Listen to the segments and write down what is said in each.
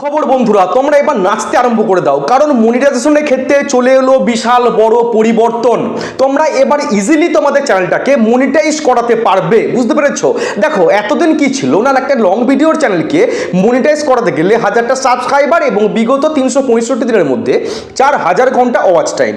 সুখবর বন্ধুরা, তোমরা এবার নাচতে আরম্ভ করে দাও, কারণ মনিটাইজেশনের ক্ষেত্রে চলে এলো বিশাল বড় পরিবর্তন। তোমরা এবার ইজিলি তোমাদের চ্যানেলটাকে মনিটাইজ করাতে পারবে, বুঝতে পেরেছো? দেখো এতদিন কি ছিল না, একটা লং ভিডিওর চ্যানেলকে মনিটাইজ করাতে গেলে 1000টা সাবস্ক্রাইবার এবং বিগত 365 দিনের মধ্যে 4000 ঘন্টা ওয়াচ টাইম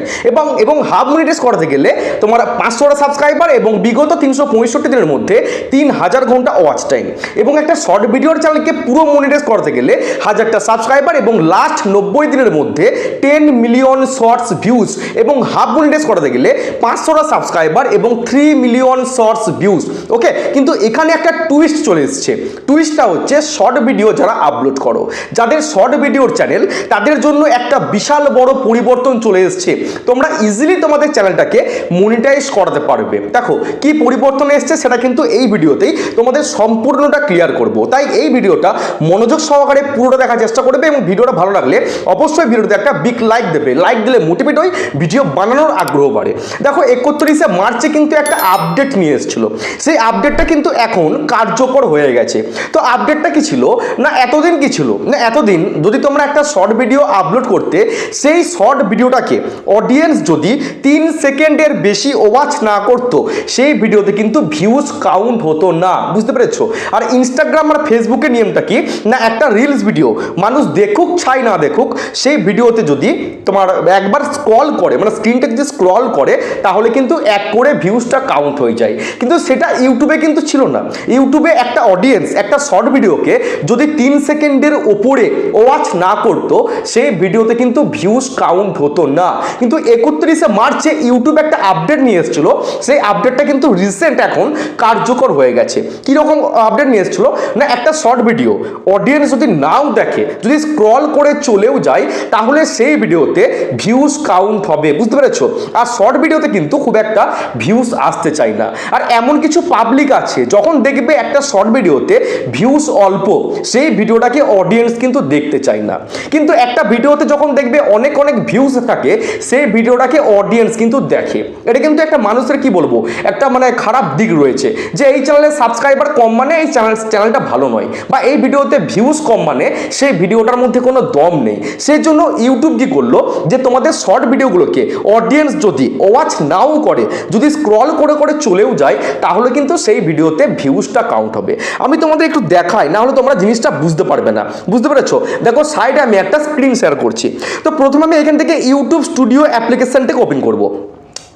এবং হাফ মনিটাইজ করাতে গেলে তোমার 500টা সাবস্ক্রাইবার এবং বিগত 365 দিনের মধ্যে 3000 ঘন্টা ওয়াচ টাইম, এবং একটা শর্ট ভিডিওর চ্যানেলকে পুরো মনিটাইজ করাতে গেলে 1000টা সাবস্ক্রাইবার এবং লাস্ট 90 দিনের মধ্যে 10 মিলিয়ন শর্টস ভিউজ, এবং হাফ মনিটাইজ করাতে গেলে 500টা সাবস্ক্রাইবার এবং 3 মিলিয়ন শর্টস ভিউজ। ওকে, কিন্তু এখানে একটা টুইস্ট চলে এসেছে। টুইস্টটা হচ্ছে শর্ট ভিডিও যারা আপলোড করো, যাদের শর্ট ভিডিওর চ্যানেল, তাদের জন্য একটা বিশাল বড় পরিবর্তন চলে এসেছে। তোমরা ইজিলি তোমাদের চ্যানেলটাকে মনিটাইজ করাতে পারবে। দেখো কি পরিবর্তন এসেছে সেটা কিন্তু এই ভিডিওতেই তোমাদের সম্পূর্ণটা ক্লিয়ার করব। তাই এই ভিডিওটা মনোযোগ সহকারে পুরোটা দেখার চেষ্টা করবে, এবং ভিডিওটা ভালো লাগলে অবশ্যই ভিডিওতে একটা বিগ লাইক দেবে। লাইক দিলে মোটিভেট হই, ভিডিও বানানোর আগ্রহ বাড়ে। দেখো 31শে মার্চে কিন্তু একটা আপডেট নিয়ে এসেছিল, সেই আপডেটটা কিন্তু এখন কার্যকর হয়ে গেছে। তো আপডেটটা কি ছিল না, এতদিন কি ছিল না, এতদিন যদি তোমরা একটা শর্ট ভিডিও আপলোড করতে, সেই শর্ট ভিডিওটাকে অডিয়েন্স যদি 3 সেকেন্ডের বেশি ওয়াচ না করতো, সেই ভিডিওতে কিন্তু ভিউজ কাউন্ট হতো না, বুঝতে পেরেছো? আর ইনস্টাগ্রাম আর ফেসবুকের নিয়মটা কি না, একটা রিলস ভিডিও মানুষ দেখুক চাই না দেখুক, সেই ভিডিওতে যদি তোমার একবার স্ক্রল করে, মানে স্ক্রিনটা যদি স্ক্রল করে, তাহলে কিন্তু এক করে ভিউজটা কাউন্ট হয়ে যায়। কিন্তু সেটা ইউটিউবে কিন্তু ছিল না। ইউটিউবে একটা অডিয়েন্স একটা শর্ট ভিডিওকে যদি 3 সেকেন্ডের ওপরে ওয়াচ না করতো, সেই ভিডিওতে কিন্তু ভিউজ কাউন্ট হতো না। কিন্তু 31শে মার্চে ইউটিউব একটা আপডেট নিয়ে এসেছিল, সেই আপডেটটা কিন্তু রিসেন্ট এখন কার্যকর হয়ে গেছে। কিরকম আপডেট নিয়ে এসেছিল না, একটা শর্ট ভিডিও অডিয়েন্স যদি নাও দেখে, যদি স্ক্রল করে চলেও যায়, তাহলে সেই ভিডিওতে ভিউজ কাউন্ট হবে, বুঝতে পেরেছো? আর শর্ট ভিডিওতে কিন্তু খুব একটা ভিউজ আসতে চায় না। আর এমন কিছু পাবলিক আছে, যখন দেখবে একটা শর্ট ভিডিওতে ভিউজ অল্প, সেই ভিডিওটাকে অডিয়েন্স কিন্তু দেখতে চায় না। কিন্তু একটা ভিডিওতে যখন দেখবে অনেক অনেক ভিউজ থাকে, সেই ভিডিওটাকে অডিয়েন্স কিন্তু দেখে। এটা কিন্তু একটা মানুষের কি বলবো, একটা মানে খারাপ দিক রয়েছে, যে এই চ্যানেলে সাবস্ক্রাইবার কম মানে এই চ্যানেলটা ভালো নয়, বা এই ভিডিওতে ভিউজ কম মানে সেই ভিডিওটার মধ্যে কোনো দম নেই। সেই জন্য ইউটিউব কি করলো, যে তোমাদের শর্ট ভিডিওগুলোকে অডিয়েন্স যদি ওয়াচ নাও করে, যদি স্ক্রল করে করে চলেও যায়, তাহলে কিন্তু সেই ভিডিওতে ভিউজটা কাউন্ট হবে। আমি তোমাদের একটু দেখাই, না হলে তোমরা জিনিসটা বুঝতে পারবে না, বুঝতে পেরেছো? দেখো সাইডে আমি একটা স্ক্রিন শেয়ার করছি। তো প্রথমে আমি এখান থেকে ইউটিউব স্টুডিও অ্যাপ্লিকেশনটাকে ওপেন করব।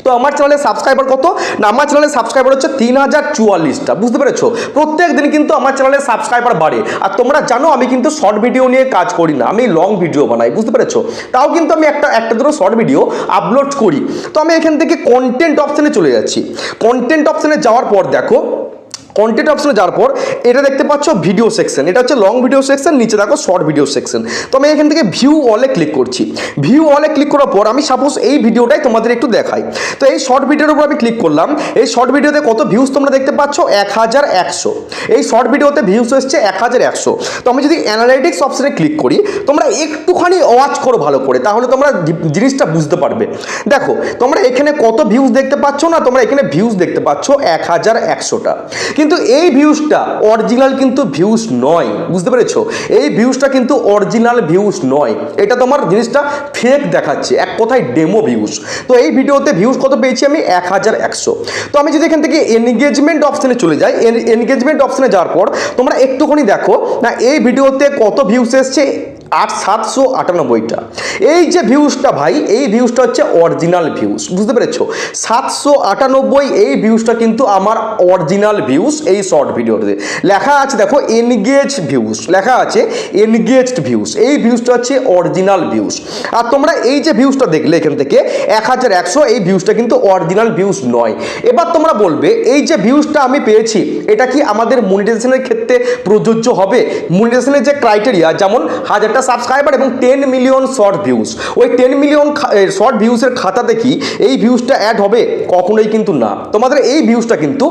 তো আমার চ্যানেলের সাবস্ক্রাইবার কত না, আমার চ্যানেলের সাবস্ক্রাইবার হচ্ছে 3044টা, বুঝতে পেরেছো? প্রত্যেক দিন কিন্তু আমার চ্যানেলের সাবস্ক্রাইবার বাড়ে। আর তোমরা জানো আমি কিন্তু শর্ট ভিডিও নিয়ে কাজ করি না, আমি লং ভিডিও বানাই, বুঝতে পেরেছো? তাও কিন্তু আমি একটা দুটো শর্ট ভিডিও আপলোড করি। তো আমি এখান থেকে কন্টেন্ট অপশানে চলে যাচ্ছি। কন্টেন্ট অপশানে যাওয়ার পর দেখো, কন্টেন্ট অপশনে যাওয়ার পর এটা দেখতে পাচ্ছ ভিডিও সেকশন, এটা হচ্ছে লং ভিডিও সেকশন, নিচে দেখো শর্ট ভিডিও সেকশন। তো আমি এখান থেকে ভিউ অলে ক্লিক করছি। ভিউ অলে ক্লিক করার পর আমি সাপোজ এই ভিডিওটাই তোমাদের একটু দেখাই। তো এই শর্ট ভিডিওর উপর আমি ক্লিক করলাম। এই শর্ট ভিডিওতে কত ভিউজ তোমরা দেখতে পাচ্ছ, 1100। এই শর্ট ভিডিওতে ভিউজ এসছে 1100। তো আমি যদি অ্যানালাইটিক্স অপশনে ক্লিক করি, তোমরা একটুখানি ওয়াচ করো ভালো করে, তাহলে তোমরা জিনিসটা বুঝতে পারবে। দেখো তোমরা এখানে কত ভিউজ দেখতে পাচ্ছ না, তোমরা এখানে ভিউজ দেখতে পাচ্ছ 1100টা। কিন্তু এই ভিউজটা অরিজিনাল কিন্তু ভিউজ নয়, বুঝতে পেরেছো? এই ভিউজটা কিন্তু অরিজিনাল ভিউজ নয়, এটা তোমার জিনিসটা ফেক দেখাচ্ছে, এক কথায় ডেমো ভিউজ। তো এই ভিডিওতে ভিউজ কত পেয়েছি আমি, 1100। তো আমি যদি এখান থেকে এনগেজমেন্ট অপশনে চলে যাই, এনগেজমেন্ট অপশনে যাওয়ার পর তোমরা একটুখানি দেখো না, এই ভিডিওতে কত ভিউজ এসছে, 798টা। এই যে ভিউজটা ভাই, এই ভিউজটা হচ্ছে অরিজিনাল ভিউজ, বুঝতে পেরেছো? 798 এই ভিউজটা কিন্তু আমার অরিজিনাল ভিউজ। এই শর্ট ভিডিওতে লেখা আছে দেখো এনগেজ ভিউজ, লেখা আছে এনগেজড ভিউজ, এই ভিউজটা হচ্ছে অরিজিনাল ভিউজ। আর তোমরা এই যে ভিউজটা দেখলে এখান থেকে 1100, এই ভিউজটা কিন্তু অরিজিনাল ভিউজ নয়। এবার তোমরা বলবে এই যে ভিউজটা আমি পেয়েছি, এটা কি আমাদের মনিটাইজেশনের ক্ষেত্রে প্রযোজ্য হবে? মনিটাইজেশনের যে ক্রাইটেরিয়া, যেমন 1000টা সাবস্ক্রাইবার এবং 10 মিলিয়ন শর্ট ভিউজ, ওই 10 মিলিয়ন শর্ট ভিউজের খাতাতে কি এই ভিউজটা অ্যাড হবে? কখনোই কিন্তু না। তোমাদের এই ভিউজটা কিন্তু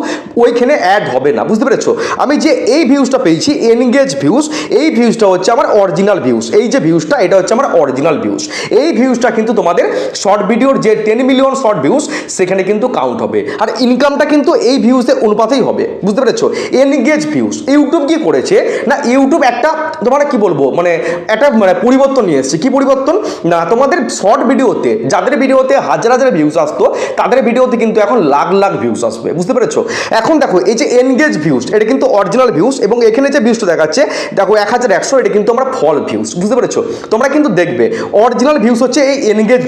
ওইখানে অ্যাড হবে না, বুঝতে পেরেছো? আমি যে এই ভিউজটা পেয়েছি এনগেজ ভিউজ, এই ভিউজটা হচ্ছে আমার অরিজিনাল ভিউজ। এই যে ভিউজটা, এটা হচ্ছে আমার অরিজিনাল ভিউজ। এই ভিউজটা কিন্তু তোমাদের শর্ট ভিডিওর যে 10 মিলিয়ন শর্ট ভিউজ, সেখানে কিন্তু কাউন্ট হবে। আর ইনকামটা কিন্তু এই ভিউজের অনুপাতেই হবে, বুঝতে পেরেছো? এনগেজ ভিউজ ইউটিউব কি করেছে না, ইউটিউব একটা তোমার কি বলবো, মানে একটা একটা মানে পরিবর্তন নিয়ে এসেছে। কি পরিবর্তন না, তোমাদের শর্ট ভিডিওতে যাদের ভিডিওতে হাজার হাজার ভিউজ আসতো তাদের ভিডিওতে কিন্তু এখন লাখ লাখ ভিউজ আসবে, বুঝতে পেরেছো? এখন দেখো এই যে এনগেজ ভিউজ, এটা কিন্তু অরিজিনাল ভিউজ, এবং এখানে যে ভিউজটা দেখাচ্ছে দেখো 1100, এটা কিন্তু আমরা ফল ভিউজ, বুঝতে পেরেছো? তোমরা কিন্তু দেখবে অরিজিনাল ভিউজ হচ্ছে এই এনগেজ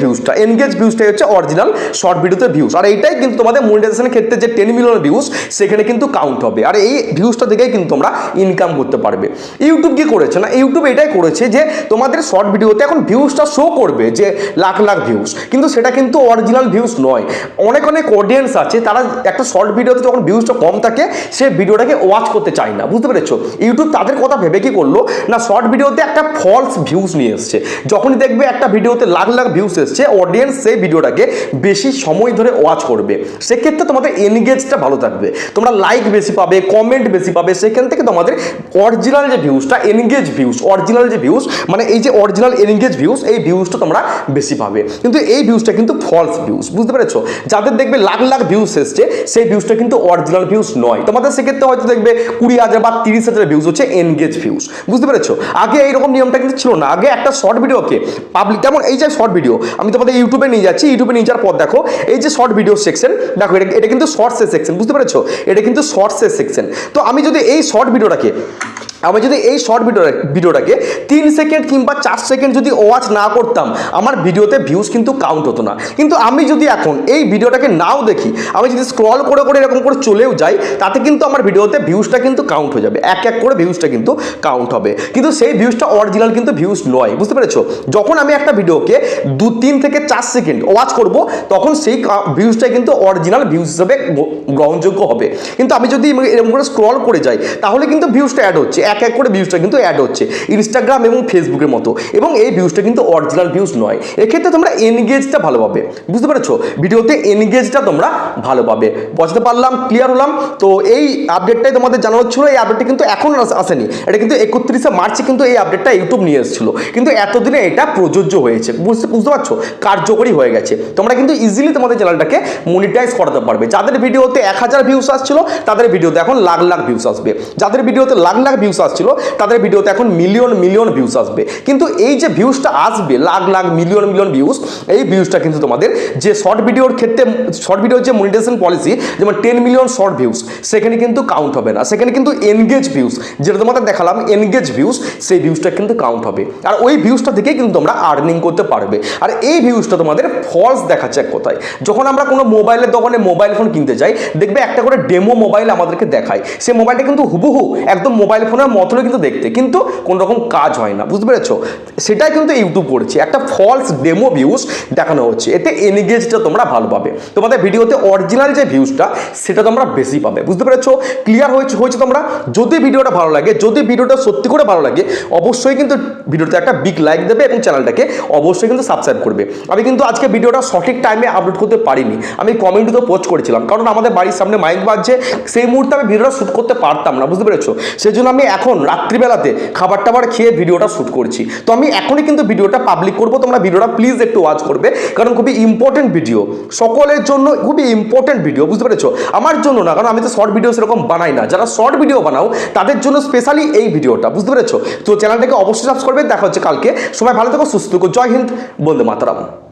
ভিউজটাই হচ্ছে অরিজিনাল শর্ট ভিডিওতে ভিউজ, আর এইটাই কিন্তু তোমাদের মনিটাইজেশনের ক্ষেত্রে যে 10 মিলিয়ন ভিউজ সেখানে কিন্তু কাউন্ট হবে, আর এই ভিউজটা থেকেই কিন্তু তোমরা ইনকাম করতে পারবে। ইউটিউব কি করেছে না, ইউটিউব এটাই করেছে যে তোমাদের শর্ট ভিডিওতে এখন ভিউজটা শো করবে যে লাখ লাখ ভিউজ, কিন্তু সেটা কিন্তু অরিজিনাল ভিউজ নয়। অনেক অনেক অডিয়েন্স আছে তারা একটা শর্ট ভিডিওতে যখন ভিউজটা কম থাকে সে ভিডিওটাকে ওয়াচ করতে চায় না, বুঝতে পেরেছো? ইউটিউব তাদের কথা ভেবে কি করলো না, শর্ট ভিডিওতে একটা ফলস ভিউজ নিয়ে এসছে। যখনই দেখবে একটা ভিডিওতে লাখ লাখ ভিউজ এসছে, অডিয়েন্স সেই ভিডিওটাকে বেশি সময় ধরে ওয়াচ করবে, সেক্ষেত্রে তোমাদের এনগেজটা ভালো থাকবে, তোমরা লাইক বেশি পাবে, কমেন্ট বেশি পাবে, সেখান থেকে তোমাদের অরিজিনাল যে ভিউজটা এনগেজ ভিউজ, অরিজিনাল যে ভিউজ মানে এই যে অরিজিনাল এনগেজ ভিউজ, এই ভিউজটা তোমরা বেশি পাবে, কিন্তু এই ভিউজটা কিন্তু ফলস ভিউজ, বুঝতে পেরেছো? যাদের দেখবে লাখ লাখ ভিউজ এসছে সেই ভিউজটা কিন্তু অরিজিনাল ভিউজ নয়, তোমাদের সেক্ষেত্রে হয়তো দেখবে 20,000 বা 30,000 ভিউজ হচ্ছে এনগেজ ভিউজ, বুঝতে পেরেছো? আগে এইরকম নিয়মটা কিন্তু ছিল না। আগে একটা শর্ট ভিডিওকে পাবলিক, যেমন এই যে শর্ট ভিডিও আমি তোমাদের ইউটিউবে নিয়ে যাচ্ছি, ইউটিউবে নিয়ে যাওয়ার পর দেখো এই যে শর্ট ভিডিও সেকশন, দেখো এটা কিন্তু শর্টসের সেকশন, বুঝতে পেরেছো? এটা কিন্তু শর্টসের সেকশন। তো আমি যদি এই শর্ট ভিডিওটাকে 3 সেকেন্ড কিংবা 4 সেকেন্ড যদি ওয়াচ না করতাম, আমার ভিডিওতে ভিউজ কিন্তু কাউন্ট হতো না। কিন্তু আমি যদি এখন এই ভিডিওটাকে নাও দেখি, আমি যদি স্ক্রল করে করে এরকম করে চলেও যাই, তাতে কিন্তু আমার ভিডিওতে ভিউজটা কিন্তু কাউন্ট হয়ে যাবে, এক এক করে ভিউজটা কিন্তু কাউন্ট হবে, কিন্তু সেই ভিউজটা অরিজিনাল কিন্তু ভিউজ নয়, বুঝতে পেরেছো? যখন আমি একটা ভিডিওকে 3 থেকে 4 সেকেন্ড ওয়াচ করব, তখন সেই ভিউজটা কিন্তু অরিজিনাল ভিউজ হিসেবে গ্রহণযোগ্য হবে। কিন্তু আমি যদি এরকম করে স্ক্রল করে যাই, তাহলে কিন্তু ভিউজটা অ্যাড হচ্ছে, এক এক করে ভিউজটা কিন্তু অ্যাড হচ্ছে ইনস্টাগ্রাম এবং ফেসবুকের মতো, এবং এই ভিউজটা কিন্তু অরিজিনাল ভিউজ নয়। এক্ষেত্রে তোমরা এনগেজটা ভালো পাবে, বুঝতে পেরেছো? ভিডিওতে এনগেজটা তোমরা ভালো পাবে। বুঝতে পারলাম, ক্লিয়ার হলাম? তো এই আপডেটটাই তোমাদের জানানো ছিল। এই আপডেটটা কিন্তু এখন আসেনি, এটা কিন্তু 31শে মার্চে কিন্তু এই আপডেটটা ইউটিউব নিয়ে এসেছিল, কিন্তু এতদিনে এটা প্রযোজ্য হয়েছে, বুঝতে পারছো? কার্যকরী হয়ে গেছে। তোমরা কিন্তু ইজিলি তোমাদের চ্যানেলটাকে মনিটাইজ করাতে পারবে। যাদের ভিডিওতে 1000 ভিউজ আসছিল তাদের ভিডিওতে এখন লাখ লাখ ভিউজ আসবে, যাদের ভিডিওতে লাখ লাখ ভিউজ আসছিল তাদের ভিডিওতে এখন মিলিয়ন মিলিয়ন ভিউজ আসবে। কিন্তু এই যে ভিউজটা আসবে lakh lakh million million views, এই ভিউজটা কিন্তু তোমাদের যে শর্ট ভিডিওর ক্ষেত্রে, শর্ট ভিডিওর যে মনিটাইজেশন পলিসি, যেমন 10 মিলিয়ন শর্ট ভিউজ, সেখানে কিন্তু কাউন্ট হবে না, সেখানে কিন্তু এনগেজ ভিউজ, যেটা তোমাদের দেখালাম এনগেজ ভিউজ, সেই ভিউজটা কিন্তু কাউন্ট হবে, আর ওই ভিউজটা থেকে কিন্তু তোমরা আর্নিং করতে পারবে। আর এই ভিউজটা তোমাদের ফলস দেখাচ্ছে এক কথায়। যখন আমরা কোনো মোবাইলের দোকানে মোবাইল ফোন কিনতে যাই, দেখবে একটা করে ডেমো মোবাইল আমাদেরকে দেখায়, সেই মোবাইলটা কিন্তু হুবহু একদম মোবাইল ফোনের মতনই কিন্তু দেখতে, কিন্তু কোনো রকম কাজ হয় না, বুঝতে পেরেছো? সেটাই কিন্তু ইউটিউব করেছে, একটা ফলস ডেমো ভিউজ দেখানো হচ্ছে, এতে এনগেজটা তোমরা ভালো পাবে, তোমাদের ভিডিওতে অরিজিনাল যে ভিউজটা সেটা তোমরা বেশি পাবে, বুঝতে পেরেছো? ক্লিয়ার হয়েছে তোমরা? যদি ভিডিওটা ভালো লাগে, যদি ভিডিওটা সত্যি করে ভালো লাগে, অবশ্যই কিন্তু ভিডিওতে একটা বিগ লাইক দেবে এবং চ্যানেলটাকে অবশ্যই কিন্তু সাবস্ক্রাইব করবে। আমি কিন্তু আজকে ভিডিওটা সঠিক টাইমে আপলোড করতে পারিনি, আমি কমেন্টে তো পোস্ট করেছিলাম, কারণ আমাদের বাড়ির সামনে মাইক বাজছে, সেই মুহূর্তে আমি ভিডিওটা শ্যুট করতে পারতাম না, বুঝতে পেরেছো? সেই জন্য আমি এখন রাত্রিবেলাতে খাবার টাবার খেয়ে ভিডিওটা শ্যুট করছি। তো আমি এখনই কিন্তু ভিডিওটা পাবলিক করবো, তোমরা ভিডিওটা প্লিজ একটু ওয়াচ করবে, কারণ খুবই ইম্পর্টেন্ট ভিডিও, সকলের জন্য খুবই ইম্পর্টেন্ট ভিডিও, বুঝতে পেরেছো? আমার জন্য না, কারণ আমি তো শর্ট ভিডিও সেরকম বানাই না, যারা শর্ট ভিডিও বানাও তাদের জন্য স্পেশালি এই ভিডিওটা, বুঝতে পেরেছো? তো চ্যানেলটাকে অবশ্যই সাবস্ক্রাইব করবে। দেখা হচ্ছে কালকে। সবাই ভালো থেকো, সুস্থ থেকো। জয় হিন্দ, বন্দে মাতরম।